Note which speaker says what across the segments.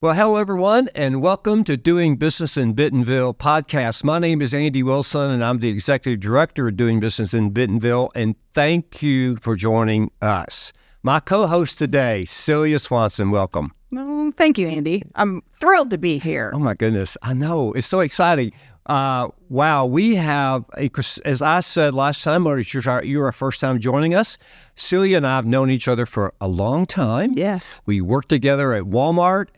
Speaker 1: Well, hello, everyone, and welcome to Doing Business in Bentonville podcast. My name is Andy Wilson, and I'm the Executive Director of Doing Business in Bentonville, and thank you for joining us. My co-host today, Celia Swanson, welcome.
Speaker 2: Well, thank you, Andy. I'm thrilled to be here.
Speaker 1: Oh, my goodness. I know. It's so exciting. Wow, we have, as I said last time, you're our first time joining us. Celia and I have known each other for a long time.
Speaker 2: Yes.
Speaker 1: We worked together at Walmart.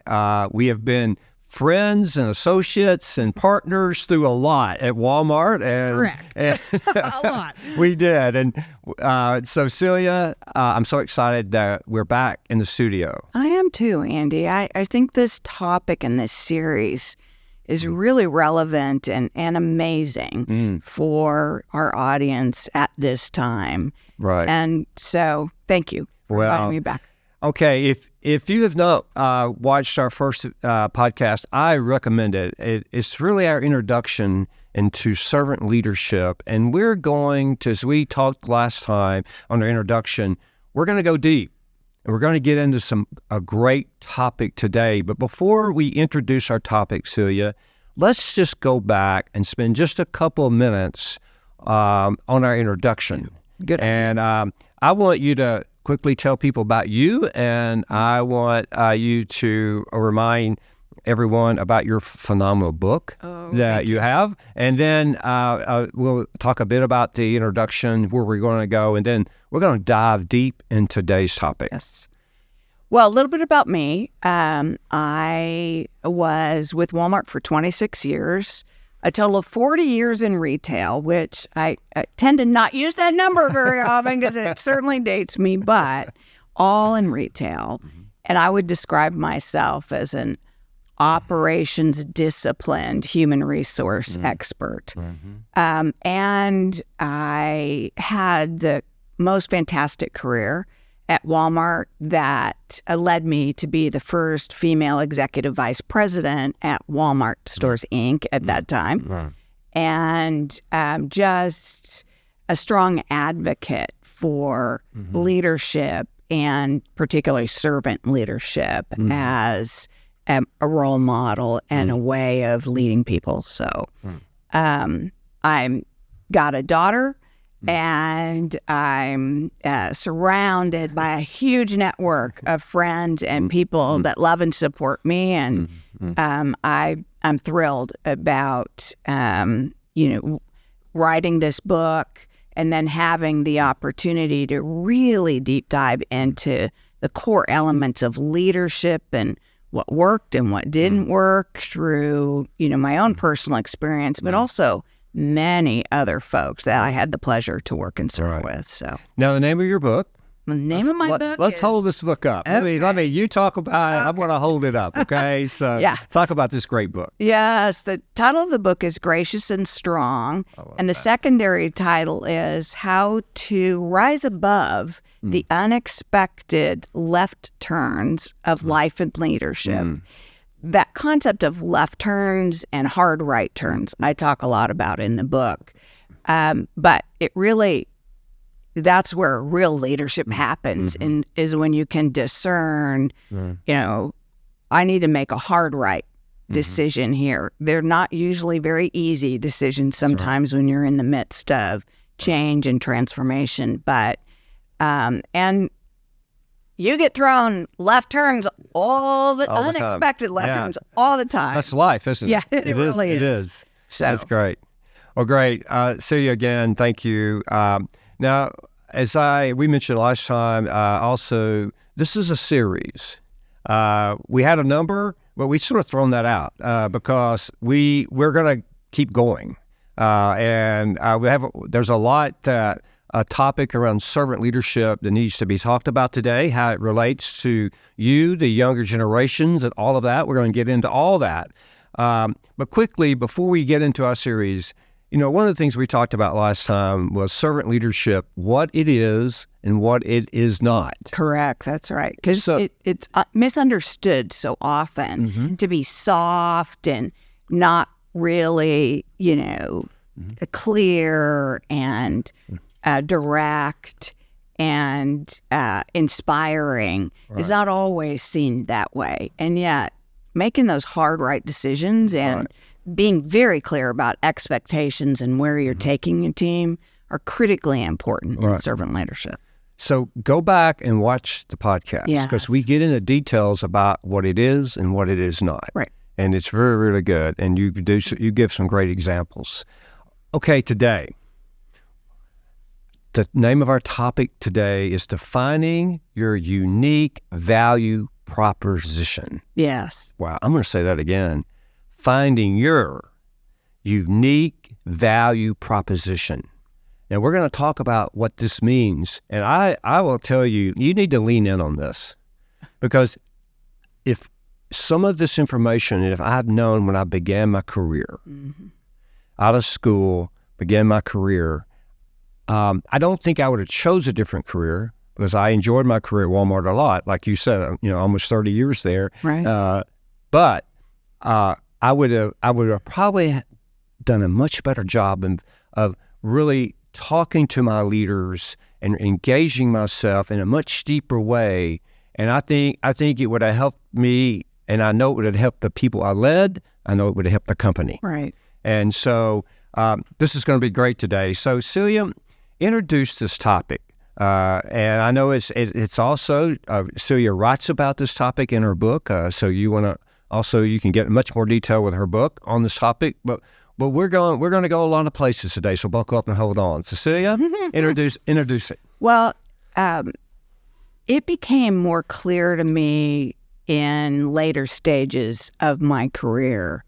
Speaker 1: We have been friends and associates and partners through a lot at Walmart.
Speaker 2: Correct. A lot.
Speaker 1: We did. And so, Celia, I'm so excited that we're back in the studio.
Speaker 2: I am too, Andy. I think this topic in this series is really relevant and amazing for our audience at this time.
Speaker 1: Right.
Speaker 2: And so thank you for inviting me back.
Speaker 1: Okay. If you have not watched our first podcast, I recommend it. It's really our introduction into servant leadership. And we're going to, as we talked last time on our introduction, we're going to go deep. And we're going to get into a great topic today. But before we introduce our topic, Celia, let's just go back and spend just a couple of minutes on our introduction.
Speaker 2: Good.
Speaker 1: And I want you to quickly tell people about you, and I want you to remind everyone about your phenomenal book that you have. And then we'll talk a bit about the introduction, where we're going to go, and then we're going to dive deep into today's topic.
Speaker 2: Yes. Well, a little bit about me. I was with Walmart for 26 years, a total of 40 years in retail, which I tend to not use that number very often because it certainly dates me, but all in retail. And I would describe myself as an operations disciplined human resource expert. And I had the most fantastic career at Walmart that led me to be the first female executive vice president at Walmart Stores, Inc. at that time. And just a strong advocate for leadership, and particularly servant leadership as a role model and a way of leading people. So I got a daughter, and I'm surrounded by a huge network of friends and people that love and support me. And I'm thrilled about, writing this book and then having the opportunity to really deep dive into the core elements of leadership and what worked and what didn't work through, my own personal experience, but also many other folks that I had the pleasure to work and serve with. So
Speaker 1: now, the name of your book.
Speaker 2: The name of my book.
Speaker 1: Let's hold this book up.
Speaker 2: Okay.
Speaker 1: Let me. You talk about it. I'm going to hold it up. Okay. So talk about this great book.
Speaker 2: Yes. The title of the book is Gracious and Strong, and the secondary title is How to Rise Above the Unexpected Left Turns of Life and Leadership. That concept of left turns and hard right turns, I talk a lot about in the book. But it really, that's where real leadership happens, and is when you can discern, I need to make a hard right decision here. They're not usually very easy decisions sometimes when you're in the midst of change and transformation. But, and you get thrown left turns all the unexpected left turns all the time.
Speaker 1: That's life, isn't it?
Speaker 2: Yeah, it really is.
Speaker 1: It is.
Speaker 2: So.
Speaker 1: That's great. Well, great. Celia, again, thank you. Now, as we mentioned last time, also, this is a series. We had a number, but we sort of thrown that out because we're going to keep going. And there's a lot that a topic around servant leadership that needs to be talked about today, how it relates to you, the younger generations, and all of that. We're going to get into all that. But quickly, before we get into our series, one of the things we talked about last time was servant leadership, what it is and what it is not.
Speaker 2: Correct. That's right. Because it's misunderstood so often to be soft and not really, clear and direct and inspiring is not always seen that way. And yet making those hard, right decisions and being very clear about expectations and where you're taking your team are critically important in servant leadership.
Speaker 1: So go back and watch the podcast because
Speaker 2: Yes.
Speaker 1: we get into details about what it is and what it is not.
Speaker 2: Right.
Speaker 1: And it's very, really good. And you give some great examples. Okay, today, the name of our topic today is defining your unique value proposition.
Speaker 2: Yes.
Speaker 1: Wow, I'm going to say that again. Finding your unique value proposition. Now, we're going to talk about what this means. And I will tell you, you need to lean in on this. Because if some of this information, if I've known when I began my career, out of school, began my career, I don't think I would have chose a different career because I enjoyed my career at Walmart a lot. Like you said, almost 30 years there.
Speaker 2: Right.
Speaker 1: But I would have probably done a much better job of really talking to my leaders and engaging myself in a much deeper way. And I think it would have helped me, and I know it would have helped the people I led. I know it would have helped the company.
Speaker 2: Right.
Speaker 1: And so this is going to be great today. So Celia, introduce this topic. And I know it's also, Celia writes about this topic in her book. So you can get much more detail with her book on this topic. But we're going to go a lot of places today. So buckle up and hold on. Cecilia, introduce it.
Speaker 2: Well, it became more clear to me in later stages of my career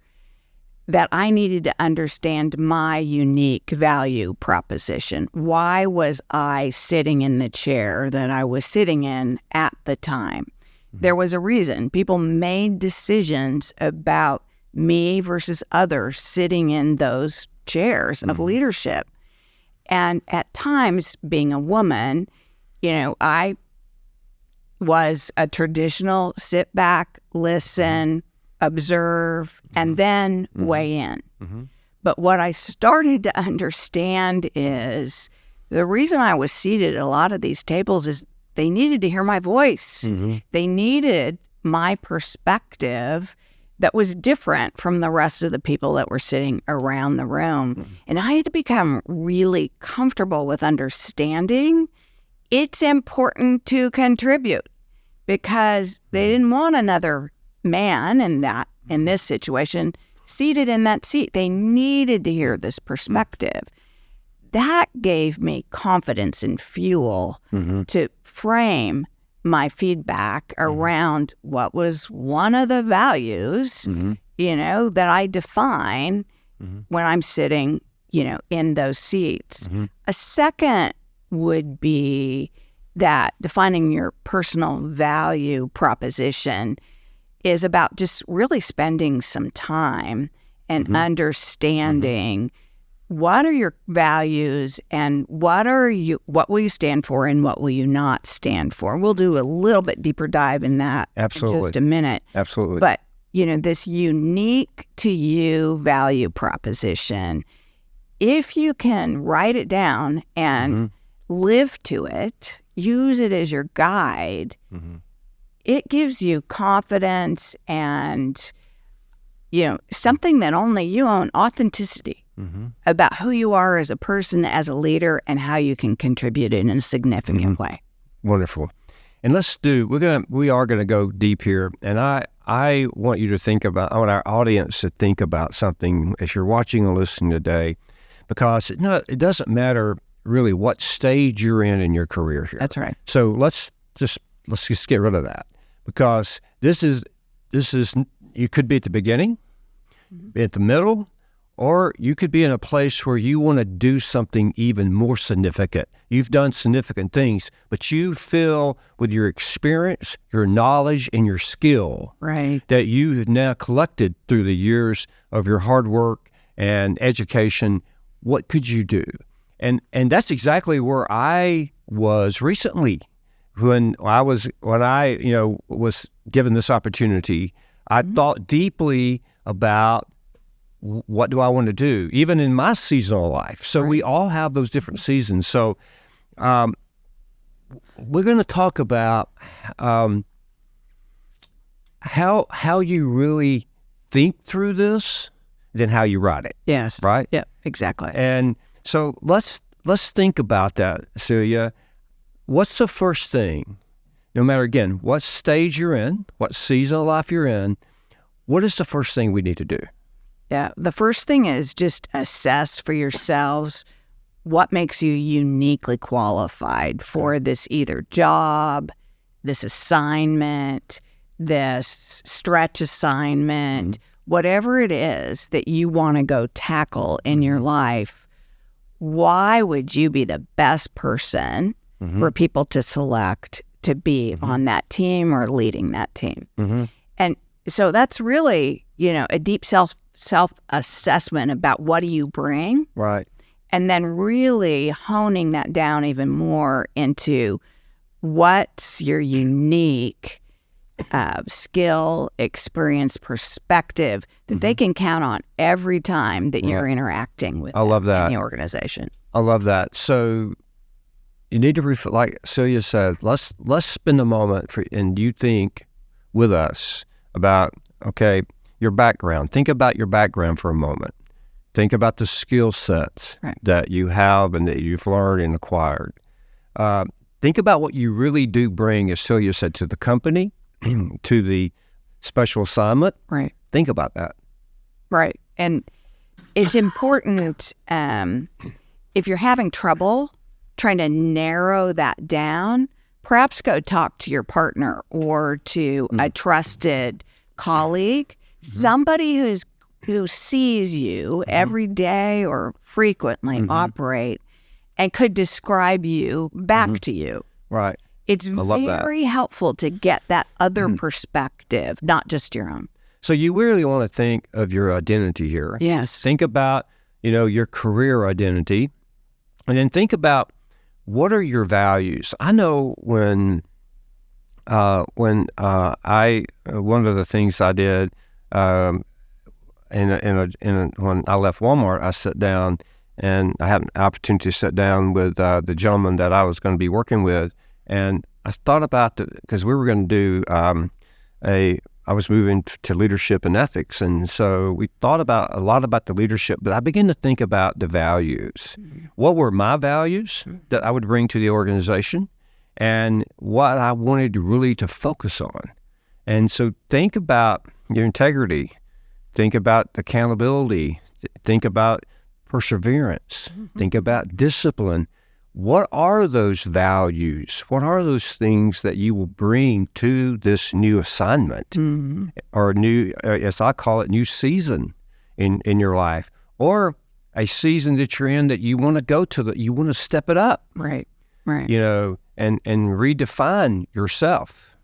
Speaker 2: that I needed to understand my unique value proposition. Why was I sitting in the chair that I was sitting in at the time? There was a reason. People made decisions about me versus others sitting in those chairs of leadership. And at times, being a woman, I was a traditional sit back, listen, observe, and then weigh in. But what I started to understand is the reason I was seated at a lot of these tables is they needed to hear my voice. They needed my perspective that was different from the rest of the people that were sitting around the room. And I had to become really comfortable with understanding it's important to contribute because they didn't want another man in this situation seated in that seat. They needed to hear this perspective. That gave me confidence and fuel to frame my feedback around what was one of the values, that I define when I'm sitting, in those seats. A second would be that defining your personal value proposition is about just really spending some time and understanding what are your values and what will you stand for and what will you not stand for. We'll do a little bit deeper dive in that in just a minute.
Speaker 1: Absolutely.
Speaker 2: But, this unique to you value proposition, if you can write it down and live to it, use it as your guide, it gives you confidence and, something that only you own, authenticity about who you are as a person, as a leader, and how you can contribute in a significant way.
Speaker 1: Wonderful. And we are going to go deep here. And I want you to think about, I want our audience to think about something as you're watching and listening today, because it doesn't matter really what stage you're in your career here.
Speaker 2: That's right.
Speaker 1: So let's just get rid of that, because this is you could be at the beginning, be at the middle, or you could be in a place where you want to do something even more significant. You've done significant things, but you feel with your experience, your knowledge, and your skill that you have now collected through the years of your hard work and education, what could you do? And that's exactly where I was recently when I was given this opportunity. I thought deeply about what do I want to do, even in my seasonal life. So we all have those different seasons. So we're going to talk about how you really think through this than how you write it.
Speaker 2: Yes.
Speaker 1: Right?
Speaker 2: Yeah, exactly.
Speaker 1: And so let's think about that, Celia. What's the first thing, no matter, again, what stage you're in, what season of life you're in, what is the first thing we need to do?
Speaker 2: Yeah, the first thing is just assess for yourselves what makes you uniquely qualified for this either job, this assignment, this stretch assignment, whatever it is that you want to go tackle in your life. Why would you be the best person for people to select to be on that team or leading that team? And so that's really, a deep self-assessment about what do you bring.
Speaker 1: Right.
Speaker 2: And then really honing that down even more into what's your unique skill, experience, perspective that they can count on every time that you're interacting with them in the organization.
Speaker 1: I love that. So you need to like Celia said, let's spend a moment and you think with us about, okay, your background. Think about your background for a moment. Think about the skill sets that you have and that you've learned and acquired. Think about what you really do bring, as Celia said, to the company, to the special assignment.
Speaker 2: Right.
Speaker 1: Think about that.
Speaker 2: Right. And it's important if you're having trouble trying to narrow that down, perhaps go talk to your partner or to a trusted colleague, somebody who sees you every day or frequently operate and could describe you back to you.
Speaker 1: Right.
Speaker 2: It's very helpful to get that other perspective, not just your own.
Speaker 1: So you really want to think of your identity here.
Speaker 2: Yes.
Speaker 1: Think about, your career identity, and then think about what are your values. I know when one of the things I did when I left Walmart, I sat down and I had an opportunity to sit down with the gentleman that I was going to be working with, and I thought about because we were going to do I was moving to leadership and ethics, and so we thought a lot about the leadership, but I began to think about the values. What were my values that I would bring to the organization, and what I wanted really to focus on? And so think about your integrity, think about accountability, think about perseverance, think about discipline. What are those values? What are those things that you will bring to this new assignment or new, as I call it, new season in your life, or a season that you're in that you want to go to, you want to step it up,
Speaker 2: right,
Speaker 1: and redefine yourself,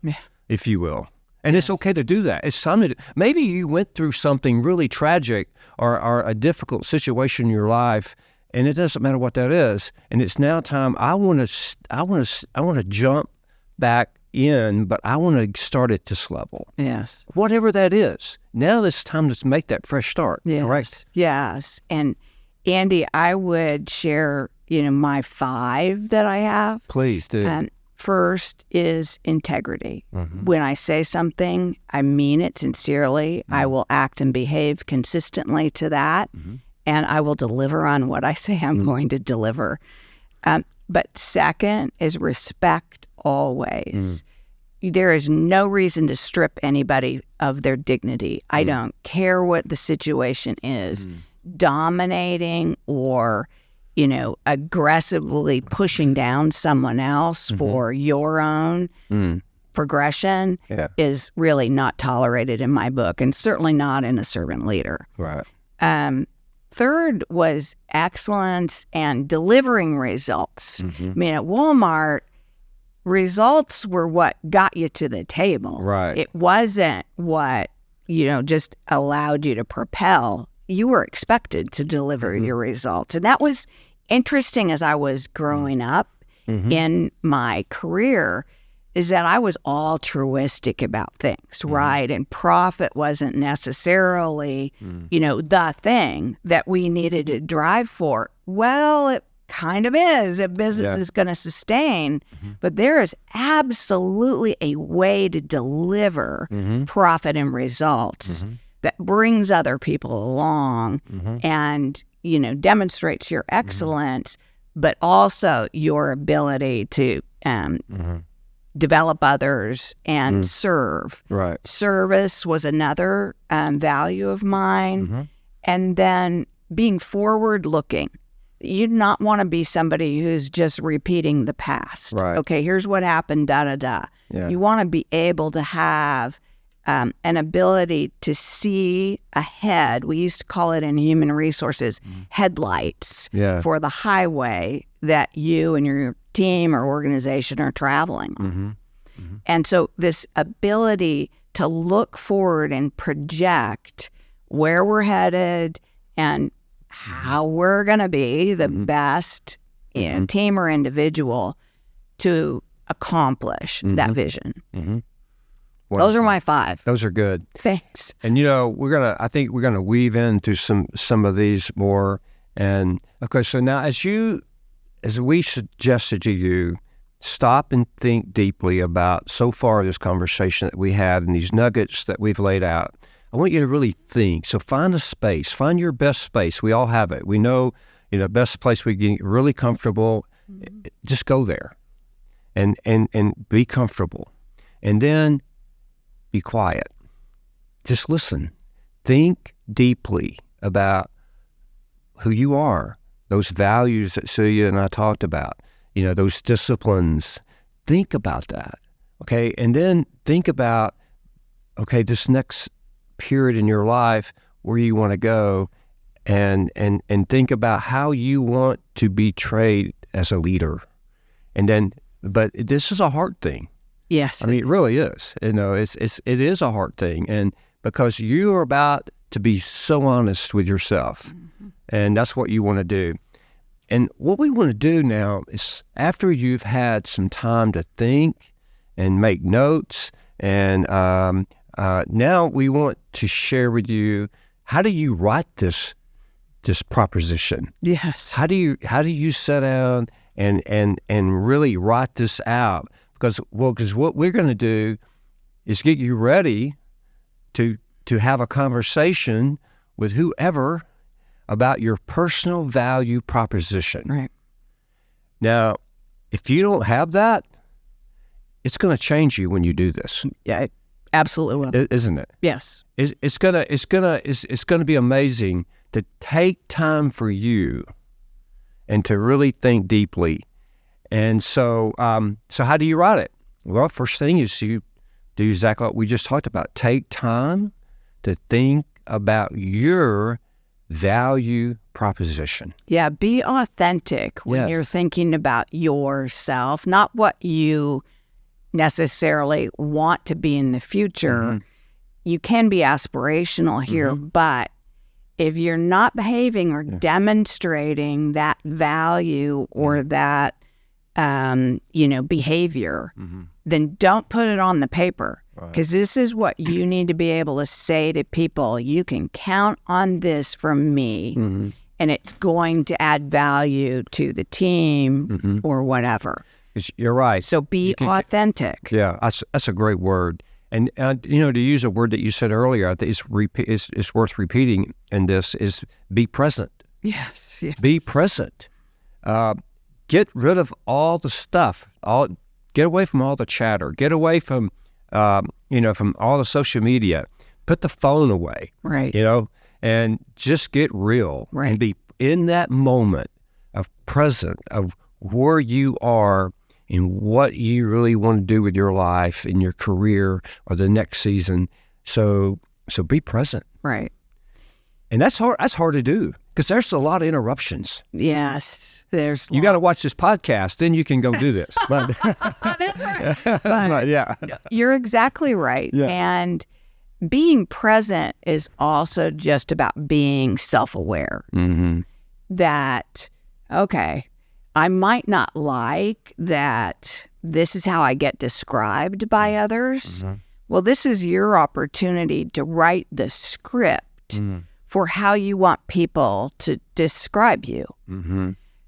Speaker 1: if you will. And it's okay to do that. It's time to maybe you went through something really tragic or a difficult situation in your life, and it doesn't matter what that is. And it's now time. I want to jump back in, but I want to start at this level.
Speaker 2: Yes.
Speaker 1: Whatever that is. Now it's time to make that fresh start.
Speaker 2: Yes.
Speaker 1: Correct.
Speaker 2: Yes. And Andy, I would share, my 5 that I have.
Speaker 1: Please do.
Speaker 2: First is integrity. When I say something, I mean it sincerely. I will act and behave consistently to that. And I will deliver on what I say I'm going to deliver. But second is respect always. There is no reason to strip anybody of their dignity. I don't care what the situation is. Dominating or, aggressively pushing down someone else for your own progression is really not tolerated in my book, and certainly not in a servant leader.
Speaker 1: Right.
Speaker 2: Third was excellence and delivering results. I mean, at Walmart, results were what got you to the table.
Speaker 1: Right.
Speaker 2: It wasn't what, just allowed you to propel. You were expected to deliver your results. And that was interesting as I was growing up in my career, is that I was altruistic about things, right? And profit wasn't necessarily, the thing that we needed to drive for. Well, kind of is. A business is going to sustain, but there is absolutely a way to deliver profit and results that brings other people along and, demonstrates your excellence, but also your ability to develop others and serve.
Speaker 1: Right.
Speaker 2: Service was another value of mine. And then being forward-looking. You do not want to be somebody who's just repeating the past.
Speaker 1: Right.
Speaker 2: Okay, here's what happened, da-da-da.
Speaker 1: Yeah.
Speaker 2: You want to be able to have an ability to see ahead. We used to call it in human resources headlights for the highway that you and your team or organization are traveling on. And so this ability to look forward and project where we're headed and how we're going to be the best team or individual to accomplish that vision. Those are my 5.
Speaker 1: Those are good.
Speaker 2: Thanks.
Speaker 1: And I think we're gonna weave into some of these more. And okay, so now as we suggested to you, stop and think deeply about so far this conversation that we had and these nuggets that we've laid out. I want you to really think. So find a space. Find your best space. We all have it. We know, best place we get really comfortable. Just go there and be comfortable. And then be quiet. Just listen. Think deeply about who you are, those values that Celia and I talked about, those disciplines. Think about that, okay? And then think about, okay, this next period in your life where you want to go, and think about how you want to be portrayed as a leader. And then, but this is a hard thing.
Speaker 2: Yes,
Speaker 1: I mean, it really is. It is a hard thing, and because you are about to be so honest with yourself, and that's what you want to do. And what we want to do now is, after you've had some time to think and make notes, and now we want to share with you, how do you write this proposition?
Speaker 2: Yes.
Speaker 1: How do you sit down and really write this out? Because what we're going to do is get you ready to have a conversation with whoever about your personal value proposition.
Speaker 2: Right.
Speaker 1: Now, if you don't have that, it's going to change you when you do this.
Speaker 2: Yeah, it absolutely will.
Speaker 1: Isn't it?
Speaker 2: Yes.
Speaker 1: It's gonna be amazing to take time for you and to really think deeply. And so how do you write it? Well, first thing is you do exactly what we just talked about. Take time to think about your value proposition.
Speaker 2: Yeah, be authentic when you're thinking about yourself, not what you necessarily want to be in the future. You can be aspirational here, but if you're not behaving or demonstrating that value or that behavior, then don't put it on the paper, because this is what you need to be able to say to people. You can count on this from me, and it's going to add value to the team or whatever.
Speaker 1: You're right.
Speaker 2: So be authentic.
Speaker 1: Yeah, that's a great word. And to use a word that you said earlier, I think it's worth repeating in this, is be present.
Speaker 2: Yes.
Speaker 1: Be present. Get rid of all the stuff. Get away from all the chatter. Get away from from all the social media. Put the phone away.
Speaker 2: Right.
Speaker 1: And just get real.
Speaker 2: Right.
Speaker 1: And be in that moment of present, of where you are and what you really want to do with your life and your career or the next season. So be present.
Speaker 2: Right.
Speaker 1: And that's hard. That's hard to do because there's a lot of interruptions.
Speaker 2: Yes. There's
Speaker 1: You got to watch this podcast, then you can go do this. But,
Speaker 2: That's right. But
Speaker 1: yeah.
Speaker 2: You're exactly right.
Speaker 1: Yeah.
Speaker 2: And being present is also just about being self-aware. That, okay, I might not like that this is how I get described by others. Well, this is your opportunity to write the script for how you want people to describe you.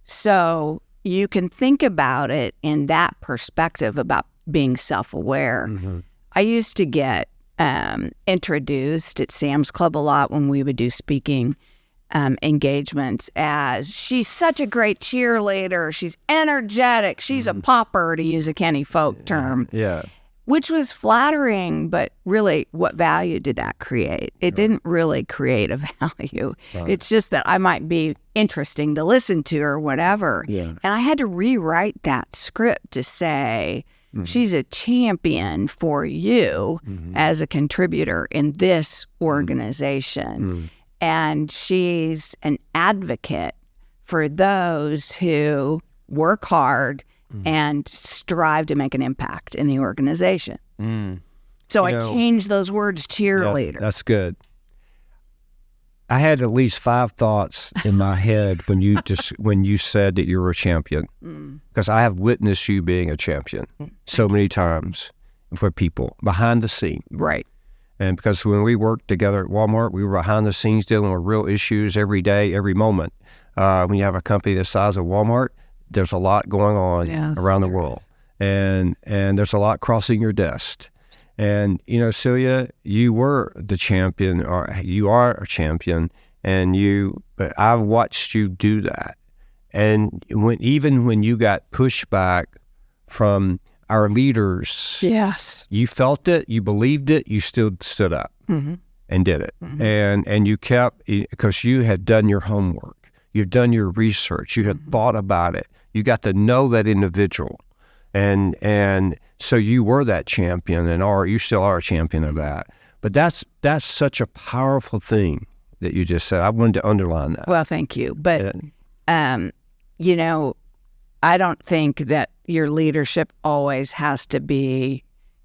Speaker 2: So you can think about it in that perspective about being self-aware. I used to get introduced at Sam's Club a lot when we would do speaking engagements as, she's such a great cheerleader, she's energetic, she's a popper, to use a Kenny Folk term.
Speaker 1: Yeah.
Speaker 2: Which was flattering, but really, what value did that create? It didn't really create a value.
Speaker 1: Right.
Speaker 2: It's just that I might be interesting to listen to or whatever.
Speaker 1: Yeah.
Speaker 2: And I had to rewrite that script to say, she's a champion for you as a contributor in this organization. And she's an advocate for those who work hard and strive to make an impact in the organization. So I changed those words, cheerleader.
Speaker 1: That's good. I had at least 5 thoughts in my head when you said that you were a champion, because I have witnessed you being a champion so many times for people behind the scene.
Speaker 2: Right.
Speaker 1: And because when we worked together at Walmart, we were behind the scenes dealing with real issues every day, every moment. When you have a company the size of Walmart, there's a lot going on around the world, and there's a lot crossing your desk. And, Celia, you were the champion, or you are a champion, but I've watched you do that. And even when you got pushback from our leaders,
Speaker 2: yes,
Speaker 1: you felt it, you believed it, you still stood up and did it. And you kept, because you had done your homework, you've done your research, you had thought about it, you got to know that individual. And so you were that champion, and you still are a champion of that. But that's such a powerful thing that you just said. I wanted to underline that.
Speaker 2: Well, thank you. But, I don't think that your leadership always has to be,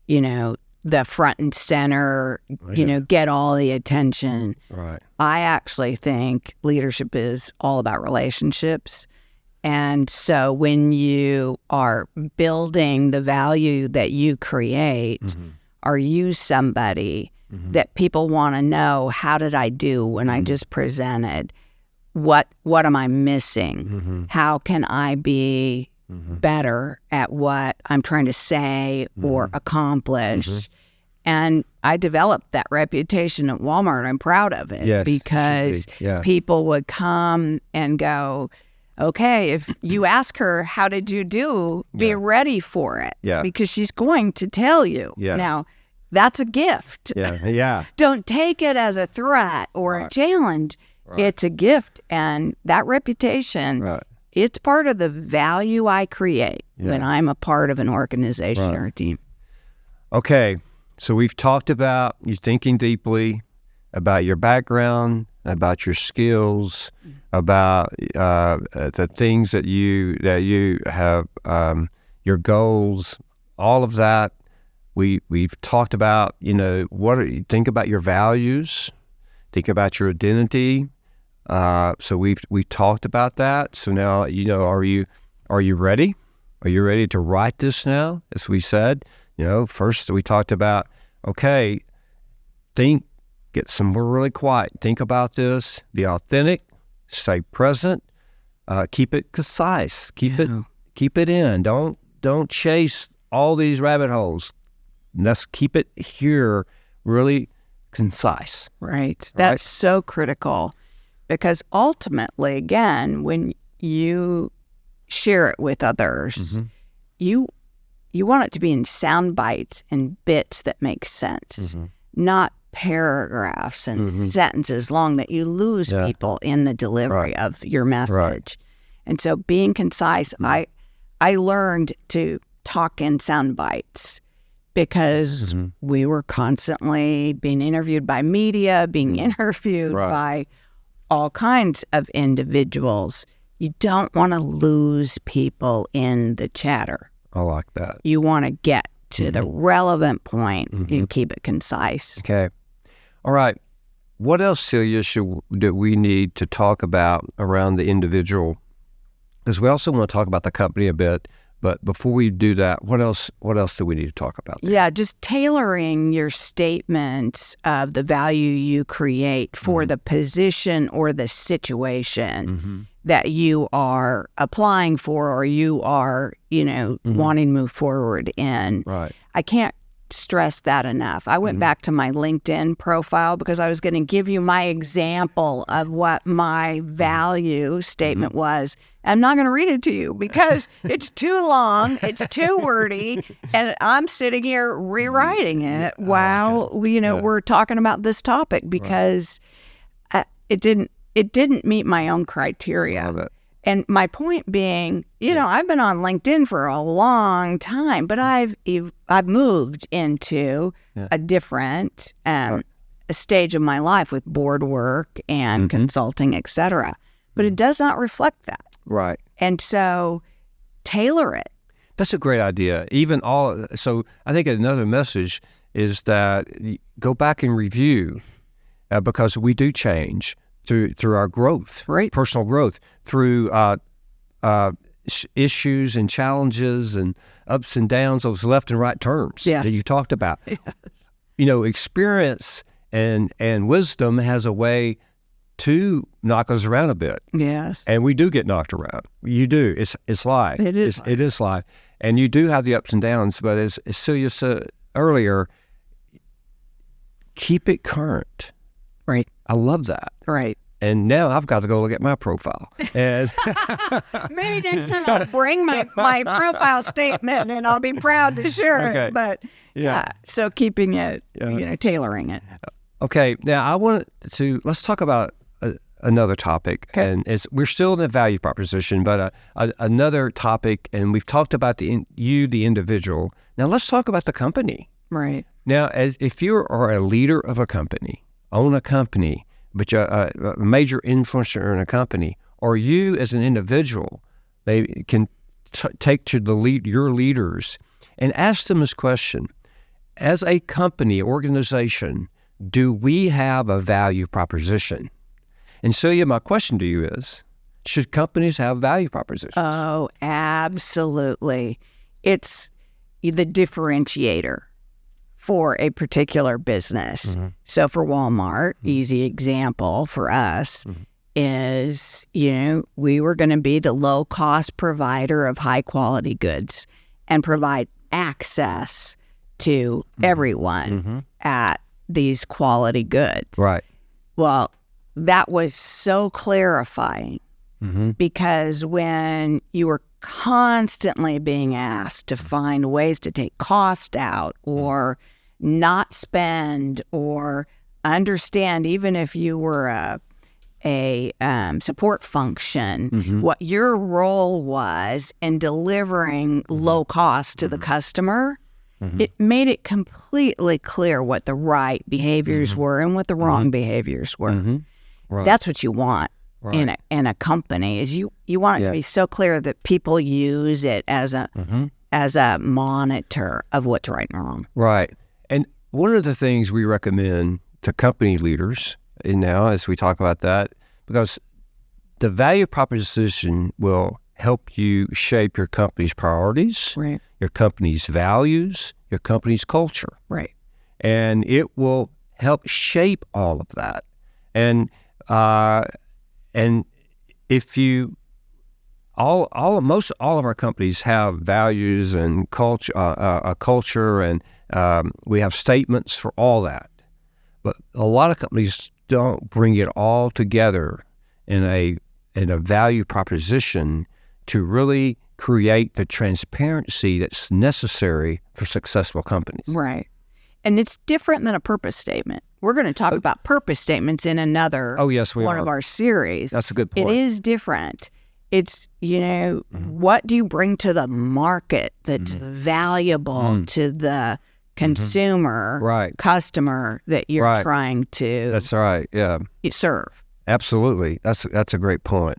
Speaker 2: the front and center, get all the attention.
Speaker 1: Right.
Speaker 2: I actually think leadership is all about relationships. And so when you are building the value that you create, are you somebody that people want to know, how did I do when I just presented? What am I missing? How can I be better at what I'm trying to say or accomplish? And I developed that reputation at Walmart. I'm proud of it because people would come and go, okay, if you ask her, how did you do, be ready for it. Because she's going to tell you. Now, that's a gift. Don't take it as a threat or a challenge. It's a gift. And that reputation, it's part of the value I create when I'm a part of an organization or a team.
Speaker 1: Okay, so we've talked about you thinking deeply, about your background, about your skills, about the things that you have, your goals, all of that. We've talked about, think about your values, think about your identity. So we talked about that. So now, are you ready? Are you ready to write this now? As we said, first we talked about, okay, get somewhere really quiet. Think about this. Be authentic. Stay present. Keep it concise. Keep it in. Don't chase all these rabbit holes. Let's keep it here, really concise.
Speaker 2: Right. That's so critical, because ultimately, again, when you share it with others, you want it to be in sound bites and bits that make sense, not paragraphs and sentences long that you lose people in the delivery of your message. And so being concise, I learned to talk in sound bites because we were constantly being interviewed by media, being interviewed by all kinds of individuals. You don't want to lose people in the chatter.
Speaker 1: I like that.
Speaker 2: You want to get to the relevant point and keep it concise.
Speaker 1: Okay. All right. What else, Celia, do we need to talk about around the individual? Because we also want to talk about the company a bit, But before we do that, what else do we need to talk about there?
Speaker 2: Yeah, just tailoring your statements of the value you create for the position or the situation that you are applying for or you are, wanting to move forward in.
Speaker 1: Right.
Speaker 2: I can't stress that enough. I went back to my LinkedIn profile because I was going to give you my example of what my value statement was. I'm not going to read it to you because it's too long, it's too wordy, and I'm sitting here rewriting it while we're talking about this topic because it didn't meet my own criteria.
Speaker 1: Love it.
Speaker 2: And my point being, I've been on LinkedIn for a long time, but I've moved into a different a stage of my life with board work and consulting, et cetera. But it does not reflect that.
Speaker 1: Right.
Speaker 2: And so tailor it.
Speaker 1: That's a great idea. So I think another message is that go back and review because we do change through our growth,
Speaker 2: right? Personal
Speaker 1: growth, through issues and challenges and ups and downs, those left and right turns that you talked about.
Speaker 2: Yes.
Speaker 1: Experience and wisdom has a way to knock us around a bit.
Speaker 2: Yes.
Speaker 1: And we do get knocked around. You do. It's life.
Speaker 2: It is
Speaker 1: life. And you do have the ups and downs, but as Celia said earlier, keep it current.
Speaker 2: Right.
Speaker 1: I love that.
Speaker 2: Right.
Speaker 1: And now I've got to go look at my profile. And
Speaker 2: maybe next time I'll bring my profile statement and I'll be proud to share it. But so keeping it, tailoring it.
Speaker 1: Okay. Now let's talk about another topic. Okay. And we're still in the value proposition, but another topic, and we've talked about the individual. Now let's talk about the company.
Speaker 2: Right.
Speaker 1: Now, if you are a leader of a company, own a company, but you're a major influencer in a company, or you as an individual, they can take to your leaders and ask them this question. As a company, organization, do we have a value proposition? And Celia, my question to you is, should companies have value propositions?
Speaker 2: Oh, absolutely. It's the differentiator for a particular business. So for Walmart, easy example for us is, we were going to be the low-cost provider of high-quality goods and provide access to everyone at these quality goods.
Speaker 1: Right.
Speaker 2: Well, that was so clarifying because when you were constantly being asked to find ways to take cost out or not spend or understand, even if you were a support function, what your role was in delivering low cost to the customer, it made it completely clear what the right behaviors were and what the wrong behaviors were. Right. That's what you want. Right. In a company is you want it to be so clear that people use it as a monitor of what's right and wrong.
Speaker 1: Right. And one of the things we recommend to company leaders now as we talk about that, because the value proposition will help you shape your company's priorities, right, your company's values, your company's culture.
Speaker 2: Right.
Speaker 1: And it will help shape all of that. And if you, most all of our companies have values and culture, a culture, and we have statements for all that. But a lot of companies don't bring it all together in a value proposition to really create the transparency that's necessary for successful companies.
Speaker 2: Right. And it's different than a purpose statement. We're going to talk about purpose statements in another one of our series.
Speaker 1: That's a good point.
Speaker 2: It is different. It's, what do you bring to the market that's valuable to the consumer, customer that you're trying to serve?
Speaker 1: Absolutely. That's a great point.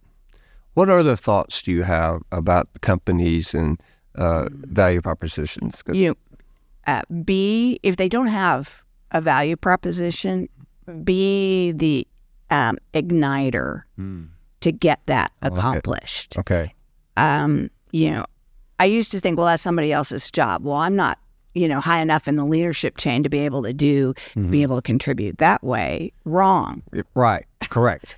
Speaker 1: What other thoughts do you have about companies and value propositions?
Speaker 2: If they don't have a value proposition, be the igniter to get that accomplished.
Speaker 1: Okay.
Speaker 2: I used to think, well, that's somebody else's job. Well, I'm not, high enough in the leadership chain to be able to be able to contribute that way. Wrong.
Speaker 1: Right. Correct.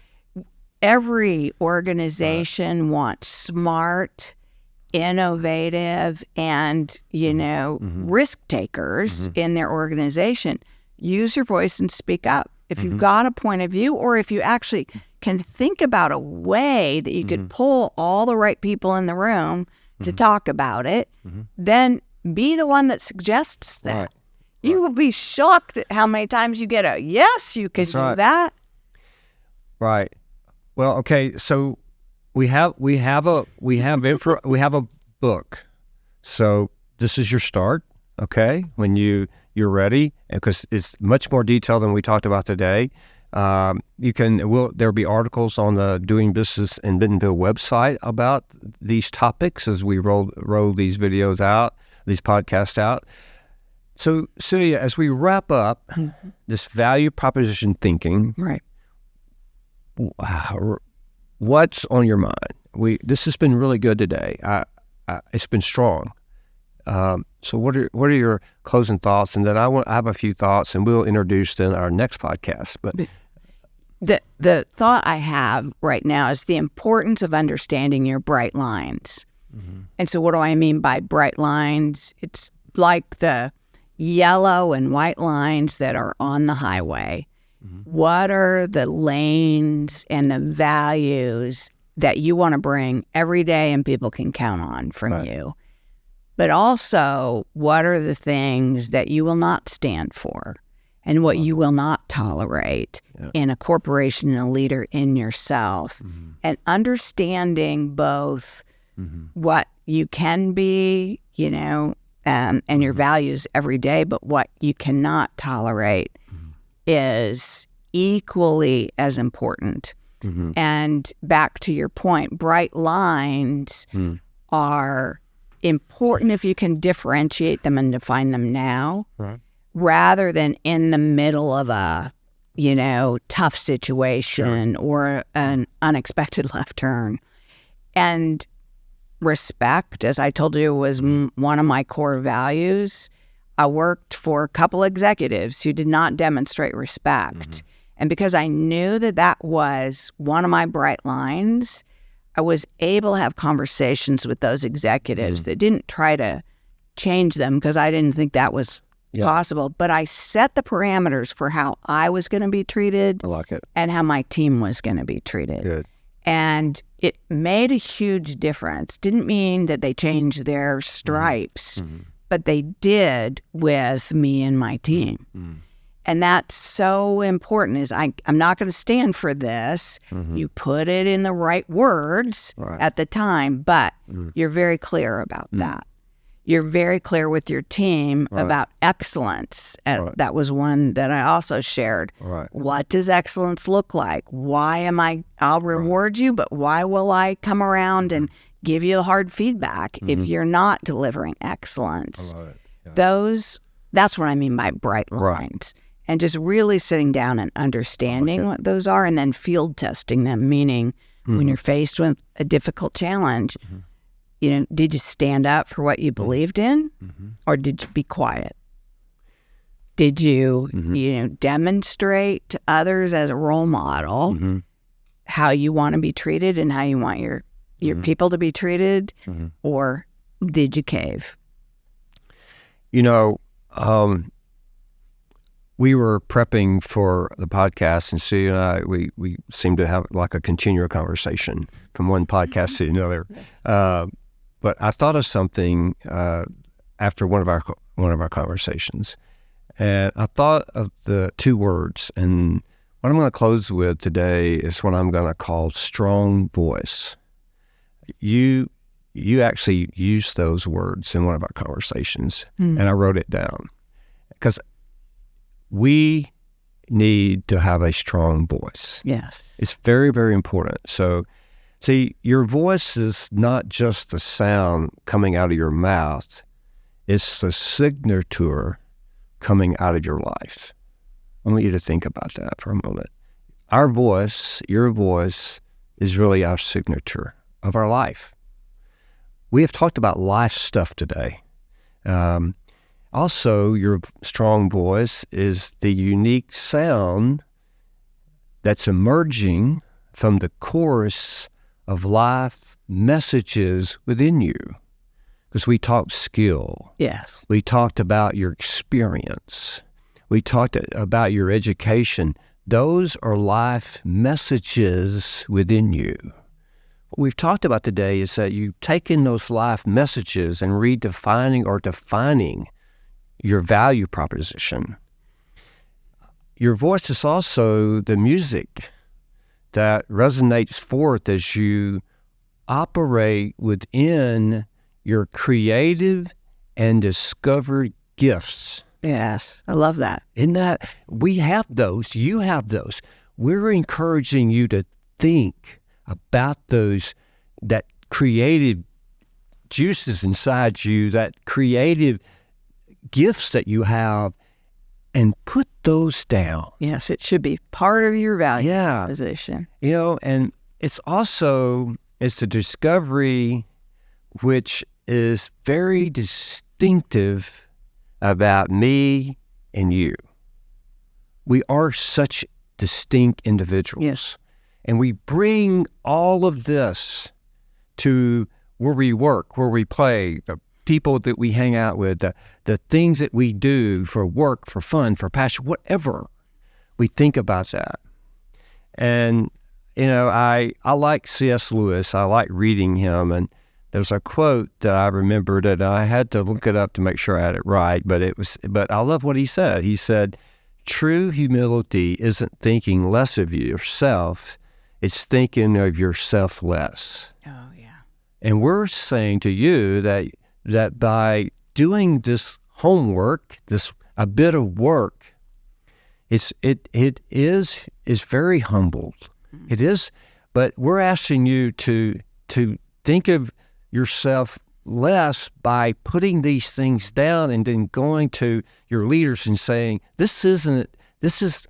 Speaker 2: Every organization wants smart, innovative, and, risk takers in their organization. Use your voice and speak up. If you've got a point of view, or if you actually can think about a way that you could pull all the right people in the room to talk about it, then be the one that suggests that.
Speaker 1: Right.
Speaker 2: You will be shocked at how many times you get a, yes, you can do that.
Speaker 1: Right. Well, okay. So we have a book. So this is your start. Okay. When you're ready, because it's much more detailed than we talked about today. There'll be articles on the Doing Business in Bentonville website about these topics as we roll these videos out, these podcasts out. So, Celia, as we wrap up this value proposition thinking,
Speaker 2: right?
Speaker 1: What's on your mind? This has been really good today. It's been strong. So what are your closing thoughts? And then I have a few thoughts, and we'll introduce then our next podcast. But
Speaker 2: the thought I have right now is the importance of understanding your bright lines. And so what do I mean by bright lines? It's like the yellow and white lines that are on the highway. What are the lanes and the values that you want to bring every day and people can count on from you? But also, what are the things that you will not stand for and what you will not tolerate in a corporation and a leader in yourself? And understanding both what you can be, and your values every day, but what you cannot tolerate is equally as important. And back to your point, bright lines are important if you can differentiate them and define them now, rather than in the middle of a, tough situation or an unexpected left turn. And respect, as I told you, was one of my core values. I worked for a couple executives who did not demonstrate respect. And because I knew that was one of my bright lines, I was able to have conversations with those executives that didn't try to change them because I didn't think that was possible. But I set the parameters for how I was going to be treated.
Speaker 1: I like it.
Speaker 2: And how my team was going to be treated.
Speaker 1: Good.
Speaker 2: And it made a huge difference. Didn't mean that they changed their stripes, but they did with me and my team. And that's so important is I'm not going to stand for this. You put it in the right words at the time, but you're very clear about that. You're very clear with your team about excellence. That was one that I also shared. What does excellence look like? I'll reward you, but why will I come around and give you the hard feedback if you're not delivering excellence? That's what I mean by bright lines. And just really sitting down and understanding what those are and then field testing them, meaning when you're faced with a difficult challenge, did you stand up for what you believed in or did you be quiet? Did you, demonstrate to others as a role model how you want to be treated and how you want your people to be treated, or did you cave?
Speaker 1: We were prepping for the podcast, and Celia and I, we seemed to have like a continual conversation from one podcast to another. But I thought of something after one of our conversations, and I thought of the two words. And what I'm going to close with today is what I'm going to call strong voice. You actually used those words in one of our conversations, and I wrote it down because we need to have a strong voice.
Speaker 2: Yes.
Speaker 1: It's very, very important. So, see, your voice is not just the sound coming out of your mouth. It's the signature coming out of your life. I want you to think about that for a moment. Our voice, your voice, is really our signature of our life. we have talked about life stuff today. Also, your strong voice is the unique sound that's emerging from the chorus of life messages within you. Because we talked skill.
Speaker 2: Yes.
Speaker 1: We talked about your experience. We talked about your education. Those are life messages within you. What we've talked about today is that you've taken those life messages and redefining or defining your value proposition. Your voice is also the music that resonates forth as you operate within your creative and discovered gifts.
Speaker 2: Yes, I love that.
Speaker 1: In that, we have those, you have those. We're encouraging you to think about those, that creative juices inside you, that creative gifts that you have, and put those down.
Speaker 2: Yes, it should be part of your value
Speaker 1: Yeah.
Speaker 2: proposition.
Speaker 1: You know, and it's the discovery which is very distinctive about me and you. We are such distinct individuals.
Speaker 2: Yes.
Speaker 1: And we bring all of this to where we work, where we play, the people that we hang out with, the things that we do for work, for fun, for passion, whatever. We think about that. And, you know, I like C.S. Lewis. I like reading him. And there's a quote that I remembered, and I had to look it up to make sure I had it right, but I love what he said. He said, true humility isn't thinking less of yourself, it's thinking of yourself less.
Speaker 2: Oh, yeah.
Speaker 1: And we're saying to you that by doing this homework, a bit of work, it is very humbled. Mm-hmm. It is, but we're asking you to think of yourself less by putting these things down and then going to your leaders and saying, this is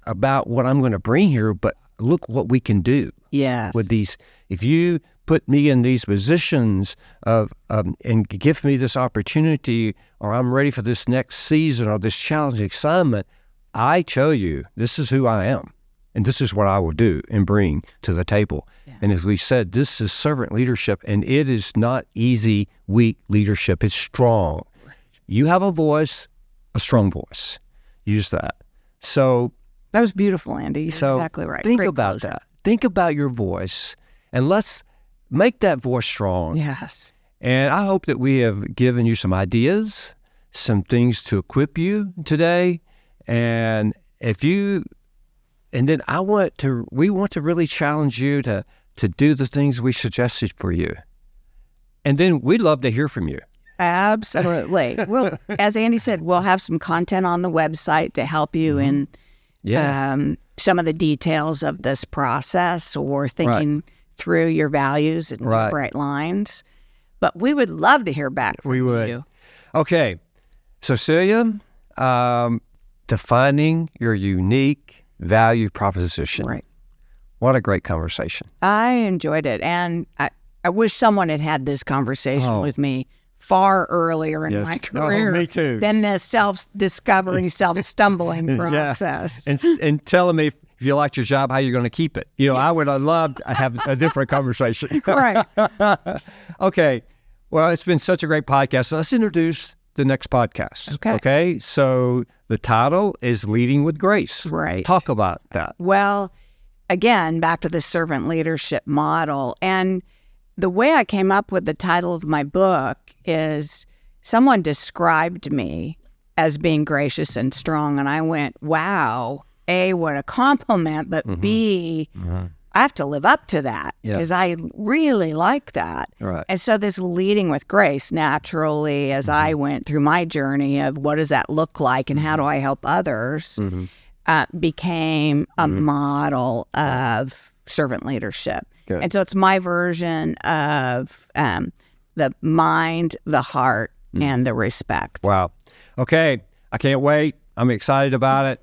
Speaker 1: about what I'm going to bring here, but look what we can do.
Speaker 2: Yes.
Speaker 1: With these. If you put me in these positions and give me this opportunity, or I'm ready for this next season or this challenging assignment, I tell you, this is who I am. And this is what I will do and bring to the table. Yeah. And as we said, this is servant leadership, and it is not easy, weak leadership. It's strong. Right. You have a voice, a strong voice. Use that. So
Speaker 2: that was beautiful, Andy. You're exactly right.
Speaker 1: Think
Speaker 2: Great
Speaker 1: about
Speaker 2: closure.
Speaker 1: that. Think about your voice, and let's make that voice strong.
Speaker 2: Yes.
Speaker 1: And I hope that we have given you some ideas, some things to equip you today. And then we want to really challenge you to do the things we suggested for you. And then we'd love to hear from you.
Speaker 2: Absolutely. Well, as Andy said, we'll have some content on the website to help you in some of the details of this process, or thinking through your values and bright lines. But we would love to hear back from you.
Speaker 1: Okay. So, Celia, defining your unique value proposition.
Speaker 2: Right.
Speaker 1: What a great conversation.
Speaker 2: I enjoyed it. And I wish someone had had this conversation with me far earlier in my career.
Speaker 1: Me too.
Speaker 2: Than the self-discovery, self-stumbling process.
Speaker 1: And telling me if you liked your job, how you're going to keep it. You know, I would have loved to have a different conversation.
Speaker 2: Right.
Speaker 1: Okay. Well, it's been such a great podcast. So let's introduce the next podcast. Okay. So the title is Leading with Grace.
Speaker 2: Right.
Speaker 1: Talk about that.
Speaker 2: Well, again, back to the servant leadership model. And the way I came up with the title of my book is someone described me as being gracious and strong. And I went, wow, A, what a compliment, but B, I have to live up to that because I really like that.
Speaker 1: Right.
Speaker 2: And so this leading with grace naturally, as I went through my journey of what does that look like and how do I help others, became a model of servant leadership.
Speaker 1: Good.
Speaker 2: And so it's my version of the mind, the heart, and the respect.
Speaker 1: Wow. Okay. I can't wait. I'm excited about it.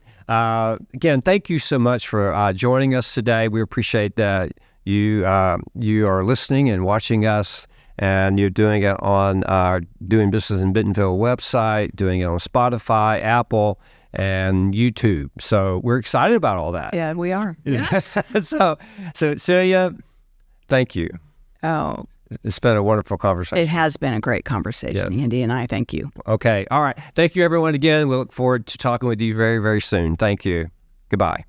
Speaker 1: Again, thank you so much for joining us today. We appreciate that you are listening and watching us. and you're doing it on our Doing Business in Bentonville website, doing it on Spotify, Apple, and YouTube. So we're excited about all that.
Speaker 2: Yeah, we are. Yes.
Speaker 1: So Celia, thank you.
Speaker 2: Oh,
Speaker 1: it's been a wonderful conversation.
Speaker 2: It has been a great conversation,
Speaker 1: Yes.
Speaker 2: Andy, and I thank you.
Speaker 1: Okay. All right. Thank you, everyone, again. We look forward to talking with you very, very soon. Thank you. Goodbye.